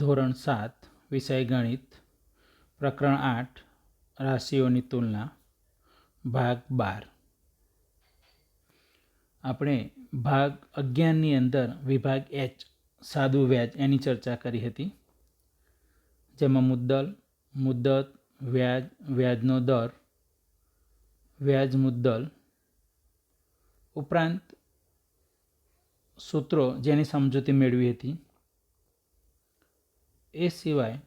ધોરણ 7 વિષય ગણિત પ્રકરણ 8 રાશિઓની તુલના ભાગ 12 આપણે ભાગ 11ની અંદર વિભાગ એચ સાદું વ્યાજ એની ચર્ચા કરી હતી, જેમાં મુદ્દલ, મુદ્દત, વ્યાજ, વ્યાજનો દર, વ્યાજ મુદ્દલ ઉપરાંત સૂત્રો જેની સમજૂતી મેળવી હતી. એ સિવાય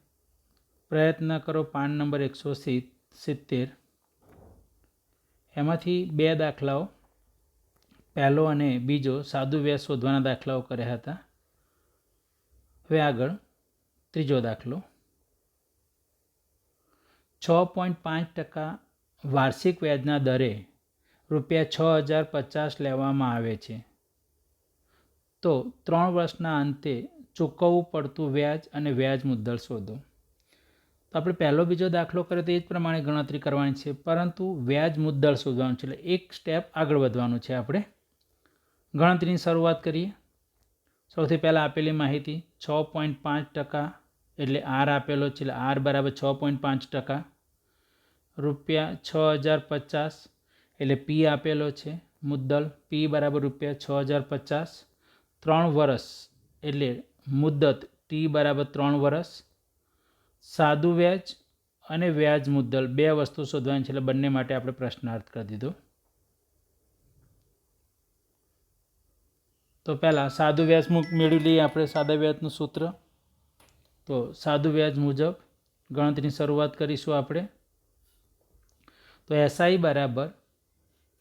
પ્રયત્ન કરો પાન નંબર 170 એમાંથી 2 દાખલાઓ, પહેલો અને બીજો સાદું વ્યાજ શોધવાના દાખલાઓ કર્યા હતા. હવે આગળ ત્રીજો દાખલો. 6.5% વાર્ષિક વ્યાજના દરે ₹6050 લેવામાં આવે છે, તો 3 વર્ષના અંતે ચૂકવવું પડતું વ્યાજ અને વ્યાજ મુદ્દલ શોધો. તો આપણે પહેલો બીજો દાખલો કર્યો તો એ જ પ્રમાણે ગણતરી કરવાની છે, પરંતુ વ્યાજ મુદ્દલ શોધવાનું છે, એટલે એક સ્ટેપ આગળ વધવાનું છે. આપણે ગણતરીની શરૂઆત કરીએ. સૌથી પહેલાં આપેલી માહિતી 6.5% એટલે આર આપેલો છે, એટલે આર બરાબર 6.5%. ₹6050 એટલે પી આપેલો છે, મુદ્દલ પી બરાબર ₹6050. 3 વર્ષ એટલે મુદ્દત ટી બરાબર 3 વર્ષ. સાદું વ્યાજ અને વ્યાજ મુદ્દલ 2 વસ્તુ શોધવાની છે, એટલે બંને માટે આપણે પ્રશ્નાર્થ કરી દીધો. તો પહેલાં સાદું વ્યાજ મેળવી લઈએ આપણે સાદા વ્યાજનું સૂત્ર. તો સાદું વ્યાજ મુજબ ગણતરીની શરૂઆત કરીશું આપણે. તો એસઆઈ બરાબર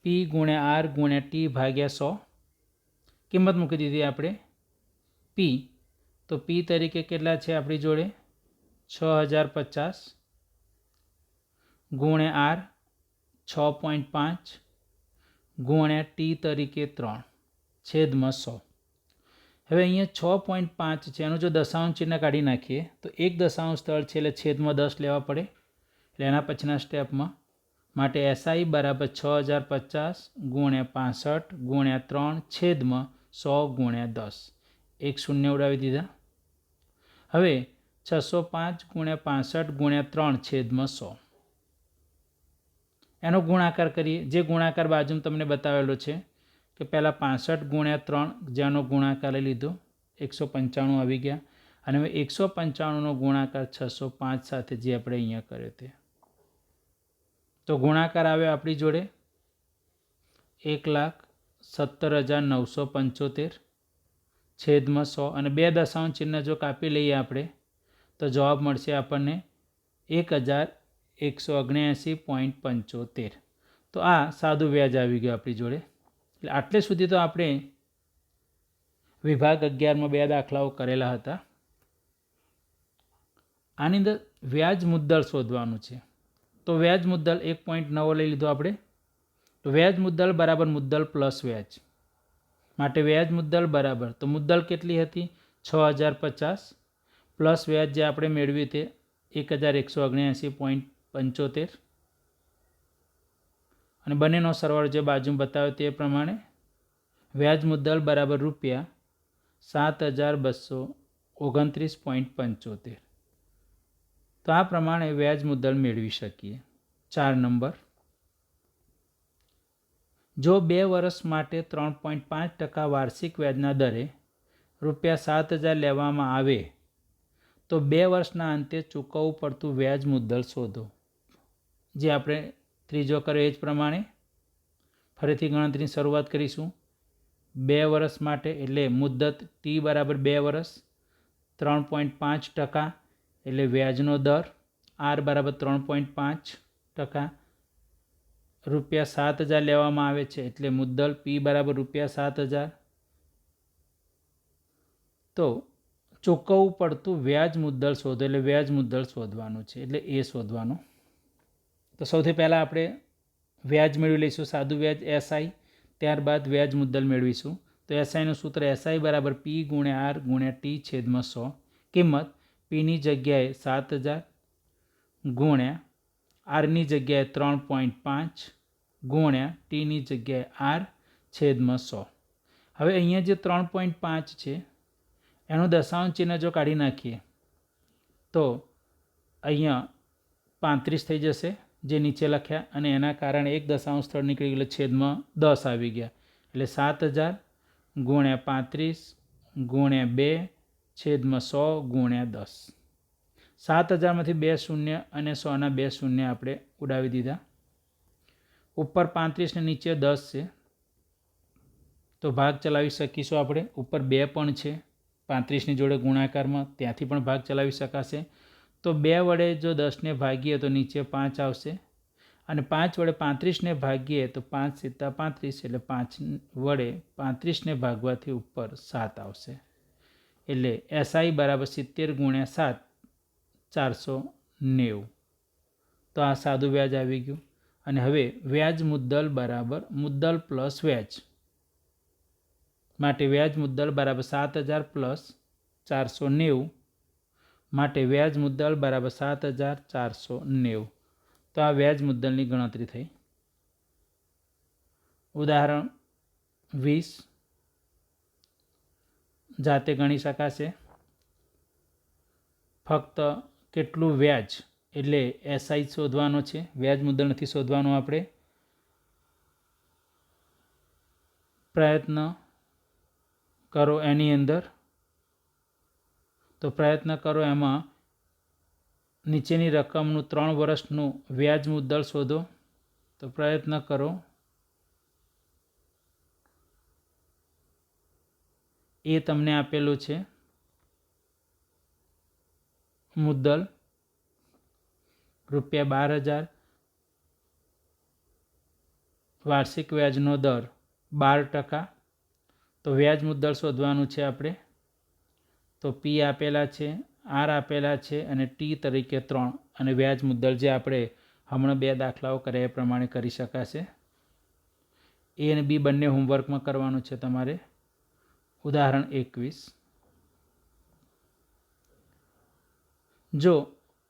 પી ગુણ્યા આર ગુણ્યા ટી ભાગ્યા 100. કિંમત મૂકી દીધી આપણે પી. તો પી તરીકે કેટલા છે આપણી જોડે? 6050 ગુણ્યા આર 6.5 ગુણ્યા ટી તરીકે 3 છેદમાં 100. હવે અહીંયા 6.5 છે, એનું જો દશાંશ ચિહ્ન કાઢી નાખીએ તો એક દશાંશ સ્થળ છે, એટલે છેદમાં 10 લેવા પડે. એટલે એના પછીના સ્ટેપમાં માટે એસઆઈ બરાબર 6050 ગુણ્યા 65 ગુણ્યા 3 છેદમાં 100 ગુણ્યા 10. એક શૂન્ય ઉડાવી દીધા. હવે 605 ગુણ્યા 65 ગુણ્યા 3 છેદમાં 100 એનો ગુણાકાર કરીએ. જે ગુણાકાર બાજુમાં તમને બતાવેલો છે કે પહેલાં 65 ગુણ્યા 3 જેનો ગુણાકાર લઈ લીધો 195 આવી ગયા, અને હવે 195નો ગુણાકાર 605 સાથે જે આપણે અહીંયા કર્યો તે. તો ગુણાકાર આવ્યો આપણી જોડે 1,17,975 છેદમાં 100, અને 2 દશાંશ ચિહ્ન જો કાપી લઈએ આપણે તો જવાબ મળશે આપણને 1,179.75. તો આ સાદું વ્યાજ આવી ગયું આપણી જોડે. એટલે આટલે સુધી તો આપણે વિભાગ 11માં 2 દાખલાઓ કરેલા હતા. આની અંદર વ્યાજ મુદ્દલ શોધવાનું છે. તો વ્યાજ મુદ્દલ 1.9 લઈ લીધો આપણે. તો વ્યાજ મુદ્દલ બરાબર મુદ્દલ પ્લસ વ્યાજ. માટે વ્યાજ મુદ્દલ બરાબર, તો મુદ્દલ કેટલી હતી? 6050 પ્લસ વ્યાજ જે આપણે મેળવ્યું તે 1,179.75, અને બંનેનો સરવાળો જે બાજુ બતાવ્યો તે પ્રમાણે વ્યાજ મુદ્દલ બરાબર ₹7,229.75. તો આ પ્રમાણે વ્યાજ મુદ્દલ મેળવી શકીએ. 4 નંબર. જો 2 વર્ષ માટે 3.5% વાર્ષિક વ્યાજના દરે ₹7,000 લેવામાં આવે તો 2 વર્ષના અંતે ચૂકવવું પડતું વ્યાજ મુદ્દલ શોધો. જે આપણે ત્રીજો કર્યો એ જ પ્રમાણે ફરીથી ગણતરીની શરૂઆત કરીશું. 2 વર્ષ માટે એટલે મુદ્દત ટી બરાબર 2 વર્ષ, 3.5% એટલે વ્યાજનો દર, આર બરાબર 3.5%, ₹7,000 લેવામાં આવે છે એટલે મુદ્દલ પી બરાબર ₹7,000. તો ચૂકવવું પડતું વ્યાજ મુદ્દલ શોધો, એટલે વ્યાજ મુદ્દલ શોધવાનું છે, એટલે એ શોધવાનું. તો સૌથી પહેલાં આપણે વ્યાજ મેળવી લઈશું, સાદું વ્યાજ એસઆઈ, ત્યારબાદ વ્યાજ મુદ્દલ મેળવીશું. તો એસઆઈનું સૂત્ર એસઆઈ બરાબર પી ગુણ્યા આર ગુણ્યા ટી છેદમાં 100. કિંમત પીની જગ્યાએ 7,000 ગુણ્યા આરની જગ્યાએ 3.5 ગુણ્યા ટીની જગ્યાએ આર છેદમાં 100. હવે અહીંયા જે 3.5 છે એનું દશાંશ ચિહ્ન જો કાઢી નાખીએ તો અહીંયા 35 થઈ જશે જે નીચે લખ્યા, અને એના કારણે 1 દશાંશ સ્થળ નીકળી ગયું એટલે છેદમાં 10 આવી ગયા. એટલે 7000 ગુણ્યા 35 ગુણ્યા 2 છેદમાં 100 ગુણ્યા 10. 7000માંથી 2 શૂન્ય અને 100ના 2 શૂન્ય આપણે ઉડાવી દીધા. ઉપર 35 ને નીચે 10 છે તો ભાગ ચલાવી શકીશું આપણે. ઉપર 2 પણ છે 35ની જોડે ગુણાકારમાં, ત્યાંથી પણ ભાગ ચલાવી શકાશે. તો 2 વડે જો 10ને ભાગીએ તો નીચે 5 આવશે, અને 5 વડે 35ને ભાગીએ તો 5 × 35 એટલે 5 વડે 35ને ભાગવાથી ઉપર 7 આવશે. એટલે SI બરાબર 70 ગુણ્યા 7 490. તો આ સાદું વ્યાજ આવી ગયું. અને હવે વ્યાજ મુદ્દલ બરાબર મુદ્દલ પ્લસ વ્યાજ માટે વ્યાજ મુદ્દલ બરાબર 7000 પ્લસ 490 માટે વ્યાજ મુદ્દલ બરાબર 7490. તો આ વ્યાજ મુદ્દલની ગણતરી થઈ. ઉદાહરણ 20 જાતે ગણી શકાશે. ફક્ત કેટલું વ્યાજ એટલે SI શોધવાનો છે, વ્યાજ મુદ્દલ નથી શોધવાનો આપણે. પ્રયત્ન કરો એની અંદર, તો પ્રયત્ન કરો એમાં નીચેની રકમનું 3 વર્ષનું વ્યાજ મુદ્દલ શોધો. તો પ્રયત્ન કરો એ તમને આપેલું છે મુદ્દલ ₹12,000, વાર્ષિક વ્યાજનો દર 12%. તો વ્યાજ મુદ્દલ શોધવાનું છે આપણે. તો P આપેલા છે, R આપેલા છે અને T તરીકે 3, અને વ્યાજ મુદ્દલ જે આપણે હમણાં 2 દાખલાઓ કર્યા એ પ્રમાણે કરી શકાશે. A અને B બંને હોમવર્કમાં કરવાનું છે તમારે. ઉદાહરણ 21. જો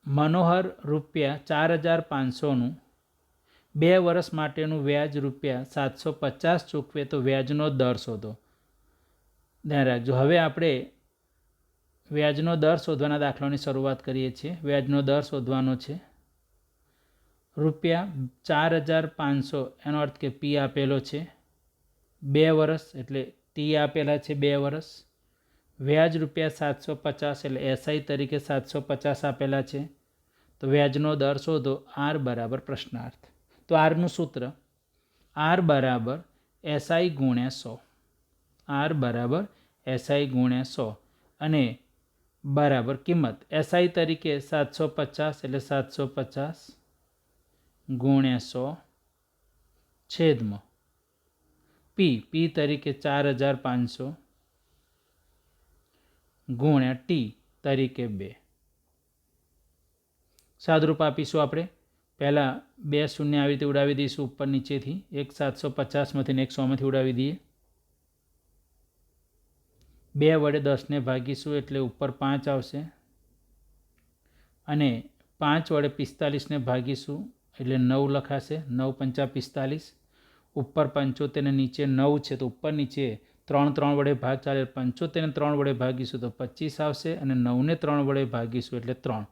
મનોહર ₹4500નું 2 વર્ષ માટેનું વ્યાજ ₹750 ચૂકવે તો વ્યાજનો દર શોધો. ધ્યાન રાખજો. હવે આપણે વ્યાજનો દર શોધવાના દાખલાની શરૂઆત કરીએ છીએ. વ્યાજનો દર શોધવાનો છે. ₹4500 એનો અર્થ કે P આપેલો છે 2 વર્ષ, એટલે T આપેલા છે 2 વર્ષ. વ્યાજ ₹750 એટલે SI તરીકે 750 આપેલા છે. તો વ્યાજનો દર શોધો. R બરાબર પ્રશ્નાર્થ. તો Rનું સૂત્ર R બરાબર SI ગુણ્યા 100. R બરાબર SI ગુણ્યા 100 અને બરાબર કિંમત SI તરીકે 750 એટલે 750 ગુણ્યા 100 છેદમાં P તરીકે 4500 ગુણ્યા T તરીકે 2. સાદરૂપ આપીશું આપણે. પહેલાં 2 શૂન્ય આવી રીતે ઉડાવી દઈશું ઉપર નીચેથી. એક 750માંથી એક 100માંથી ઉડાવી દઈએ. 2 વડે 10ને ભાગીશું એટલે ઉપર 5 આવશે, અને 5 વડે 45ને ભાગીશું એટલે 9 લખાશે. 9 × 5 = 45. ઉપર 75 ને નીચે 9 છે તો ઉપર નીચે 3 વડે ભાગ ચાલે. 75ને 3 વડે ભાગીશું તો 25 આવશે, અને 9ને 3 વડે ભાગીશું એટલે 3.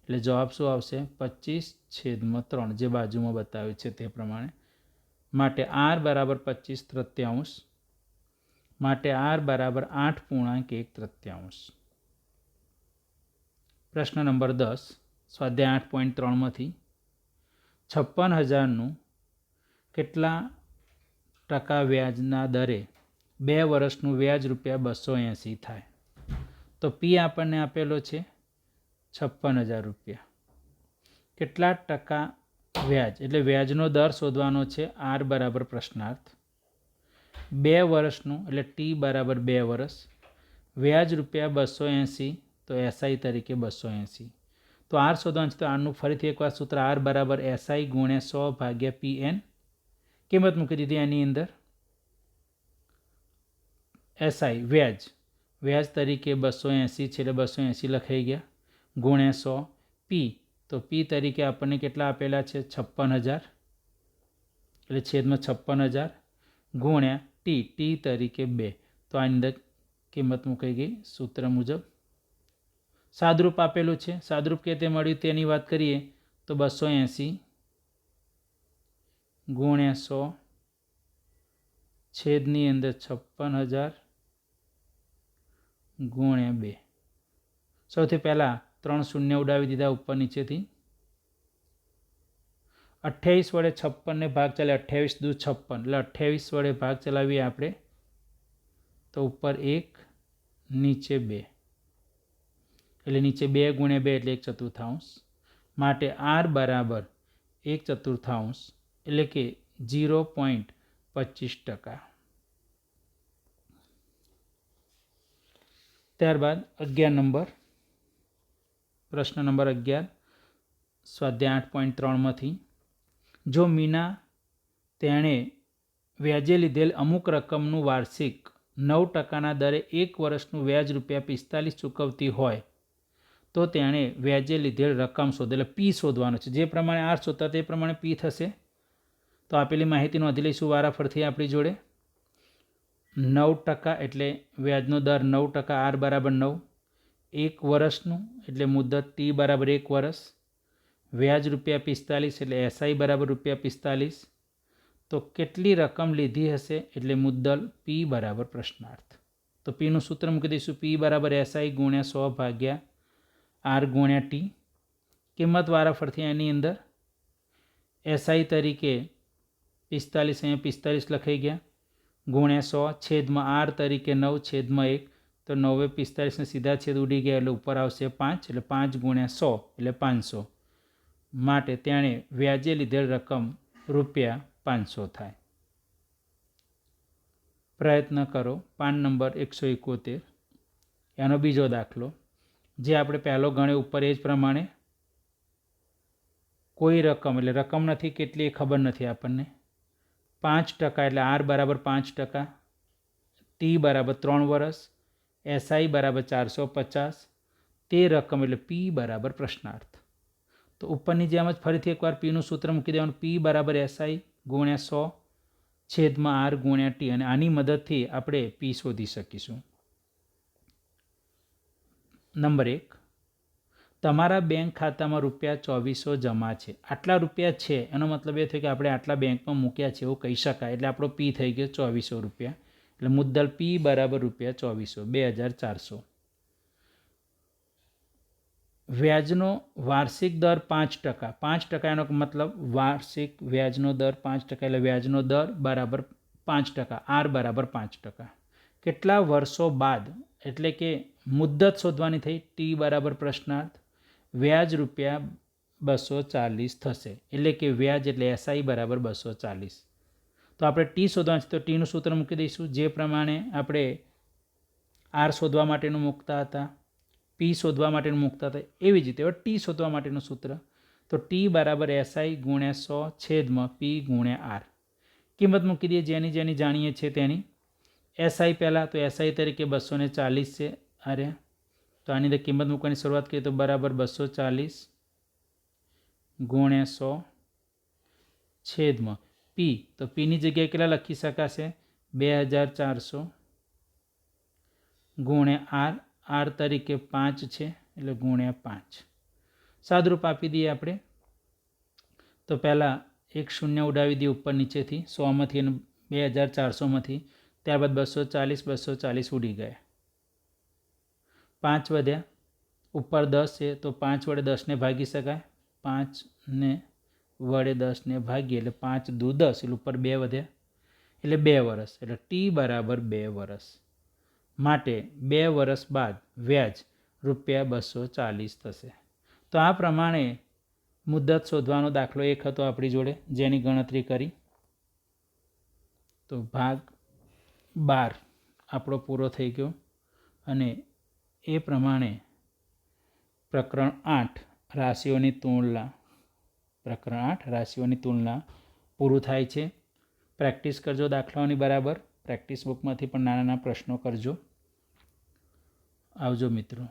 એટલે જવાબ શું આવશે? 25/3, જે બાજુમાં બતાવ્યું છે તે પ્રમાણે. માટે R બરાબર 25/3, માટે R બરાબર 8.1/3. પ્રશ્ન નંબર 10 સ્વાધ્યાય 8.3માંથી 56,000નું કેટલા ટકા વ્યાજના દરે 2 વર્ષનું વ્યાજ ₹280 થાય? તો P આપણને આપેલો છે 56,000. કેટલા ટકા વ્યાજ એટલે વ્યાજનો દર શોધવાનો છે. R બરાબર પ્રશ્નાર્થ. 2 વર્ષનું એટલે T બરાબર 2 વર્ષ. વ્યાજ ₹280 તો SI તરીકે 280. તો R શોધવાનું છે. તો Rનું ફરીથી એકવાર સૂત્ર R બરાબર SI ગુણ્યા 100/PN. કિંમત મૂકી દીધી એની અંદર. SI વ્યાજ તરીકે 280 છે એટલે 280 લખાઈ ગયા, ગુણ્યા 100. P તો P તરીકે આપણને કેટલા આપેલા છે? 56,000 એટલે છેદમાં 56,000 ગુણ્યા T તરીકે 2. તો આની અંદર કિંમત મૂકાઈ ગઈ સૂત્ર મુજબ. સાદરૂપ આપેલું છે, સાદરૂપ કે તે મળ્યું તેની વાત કરીએ તો 280 ગુણ્યા 100 છેદની અંદર 56,000 ગુણ્યા 2. સૌથી પહેલાં 3 શૂન્ય ઉડાવી દીધા ઉપર નીચેથી. 28 વડે 56 ને ભાગ ચાલે, 28 દૂ 56, એટલે 28 વડે ભાગ ચલાવીએ આપણે તો ઉપર 1 નીચે 2, એટલે નીચે 2 ગુણ્યા 2 એટલે 1/4. માટે R બરાબર 1/4, એટલે કે 0.25%. ત્યારબાદ 11 નંબર, પ્રશ્ન નંબર 11 સ્વાધ્યાય 8.3માંથી, જો મીના તેણે વ્યાજે લીધેલ અમુક રકમનું વાર્ષિક 9%ના દરે 1 વર્ષનું વ્યાજ ₹45 ચૂકવતી હોય તો તેણે વ્યાજે લીધેલ રકમ શોધે, એટલે પી શોધવાનો છે. જે પ્રમાણે આર શોધતા તે પ્રમાણે પી થશે. તો આપેલી માહિતી નોંધી લઈશું વારાફરથી આપણી જોડે. 9% એટલે વ્યાજનો દર 9%, આર બરાબર 9. 1 વર્ષનું એટલે મુદત ટી બરાબર 1 વર્ષ. વ્યાજ ₹45 એટલે એસઆઈ બરાબર ₹45. તો કેટલી રકમ લીધી હશે એટલે મુદ્દલ પી બરાબર પ્રશ્નાર્થ. તો પીનું સૂત્ર મૂકી દઈશું, પી બરાબર એસઆઈ ગુણ્યા 100 ભાગ્યા આર ગુણ્યા ટી. કિંમત વારાફરથી એની અંદર એસઆઈ તરીકે 45, અહીંયા 45 લખાઈ ગયા, ગુણ્યા 100 છેદમાં આર તરીકે 9 છેદમાં 1, તો 9 45 ને સીધા છેદ ઉડી ગયા એટલે ઉપર આવશે 5, એટલે 5 ગુણ્યા 100 એટલે 500. માટે તેણે વ્યાજે લીધેલ રકમ ₹500 થાય. પ્રયત્ન કરો. પાન નંબર 171, એનો બીજો દાખલો જે આપણે પહેલો ગણ્યો ઉપર એ જ પ્રમાણે. કોઈ રકમ એટલે રકમ નથી કેટલી એ ખબર નથી આપણને. 5% એટલે આર બરાબર 5%, ટી બરાબર 3 વર્ષ, એસઆઈ બરાબર 450. તે રકમ એટલે પી બરાબર પ્રશ્નાર્થ. તો ઉપરની જેમ જ ફરીથી એકવાર પીનું સૂત્ર મૂકી દેવાનું, પી બરાબર એસઆઈ ગુણ્યા 100 છેદમાં આર ગુણ્યા ટી, અને આની મદદથી આપણે પી શોધી શકીશું. નંબર 1, તમારા બેંક ખાતામાં ₹2400 જમા છે. આટલા રૂપિયા છે એનો મતલબ એ થયો કે આપણે આટલા બેંકમાં મૂક્યા છે એવું કહી શકાય, એટલે આપણો પી થઈ ગયો ₹2400. એટલે મુદ્દલ પી બરાબર ₹2400, 2400. વ્યાજનો વાર્ષિક દર 5%. 5% એનો મતલબ વાર્ષિક વ્યાજનો દર 5%, એટલે વ્યાજનો દર બરાબર 5%, આર બરાબર 5%. કેટલા વર્ષો બાદ, એટલે કે મુદ્દત શોધવાની થઈ, ટી બરાબર પ્રશ્નાર્થ. વ્યાજ ₹240 થશે, એટલે કે વ્યાજ એટલે એસઆઈ બરાબર 240. તો આપણે ટી શોધવાનું છે તો ટીનું સૂત્ર મૂકી દઈશું જે પ્રમાણે આપણે આર શોધવા માટેનું મૂકતા હતા, પી શોધવા માટેનું મૂકતા હતા, એવી જ રીતે હવે ટી શોધવા માટેનું સૂત્ર. તો ટી બરાબર એસઆઈ ગુણ્યા 100 છેદમાં પી ગુણ્યા આર. કિંમત મૂકી દઈએ જેની જેની જાણીએ છીએ તેની. એસઆઈ પહેલાં તો એસઆઈ તરીકે 240 છે, અરે તો આની અંદર કિંમત મૂકવાની શરૂઆત કરીએ તો બરાબર 240 ગુણ્યા 100 છેદમાં પી. તો પીની જગ્યાએ કેટલા લખી શકાશે? 2400 ગુણ્યા આર. આર તરીકે 5 છે એટલે ગુણ્યા 5. સાદરૂપ આપી દઈએ આપણે. તો પહેલાં 1 શૂન્ય ઉડાવી દઈએ ઉપર નીચેથી, 100માંથી અને 2400માંથી. ત્યારબાદ 240 ઉડી ગયા. 5 વધ્યા, ઉપર 10 છે તો 5 વડે 10ને ભાગી શકાય. 5 વડે 10ને ભાગીએ એટલે 5 દૂ 10, એટલે ઉપર 2 વધ્યા, એટલે 2 વર્ષ. એટલે ટી બરાબર 2 વર્ષ. માટે 2 વર્ષ બાદ વ્યાજ ₹240 થશે. તો આ પ્રમાણે મુદ્દત શોધવાનો દાખલો એક હતો આપણી જોડે જેની ગણતરી કરી. તો ભાગ 12 આપણો પૂરો થઈ ગયો, અને એ પ્રમાણે પ્રકરણ 8 રાશિઓની તુલના પૂરું થાય છે. પ્રેક્ટિસ કરજો દાખલાઓની બરાબર. પ્રેક્ટિસ બુકમાંથી પણ નાના નાના પ્રશ્નો કરજો. આવજો મિત્રો.